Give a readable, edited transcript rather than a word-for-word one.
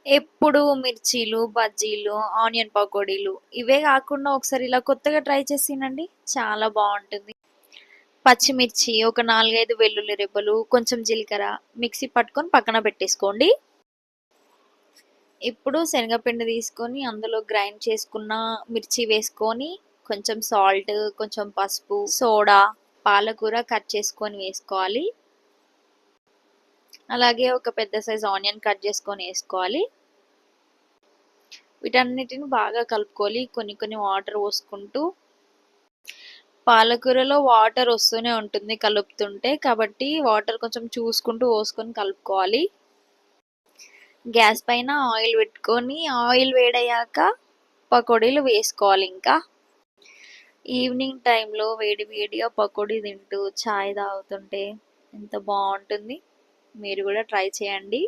ఎప్పుడు మిర్చీలు, బజ్జీలు, ఆనియన్ పకోడీలు ఇవే కాకుండా ఒకసారి ఇలా కొత్తగా ట్రై చేసి తినండి. చాలా బావుంటుంది. పచ్చిమిర్చి, ఒక 4, 5 వెల్లుల్లి రెబ్బలు, కొంచెం జీలకర్ర మిక్సీ పట్టుకొని పక్కన పెట్టేసుకోండి. ఇప్పుడు శనగపిండి తీసుకొని అందులో గ్రైండ్ చేసుకున్న మిర్చి వేసుకొని, కొంచెం సాల్ట్, కొంచెం పసుపు, సోడా, పాలకూర కట్ చేసుకొని వేసుకోవాలి. అలాగే ఒక పెద్ద సైజ్ ఆనియన్ కట్ చేసుకొని వేసుకోవాలి. వీటన్నిటిని బాగా కలుపుకోవాలి. కొన్ని కొన్ని వాటర్ పోసుకుంటూ. పాలకూరలో వాటర్ వస్తూనే ఉంటుంది కలుపుతుంటే, కాబట్టి వాటర్ కొంచెం చూసుకుంటూ పోసుకొని కలుపుకోవాలి. గ్యాస్ పైన ఆయిల్ పెట్టుకొని ఆయిల్ వేడయ్యాక పకోడీలు వేసుకోవాలి. ఇంకా ఈవినింగ్ టైంలో వేడి వేడిగా పకోడీ తింటూ చాయ్ తాగుతుంటే ఎంత బాగుంటుంది. మీరు కూడా ట్రై చేయండి.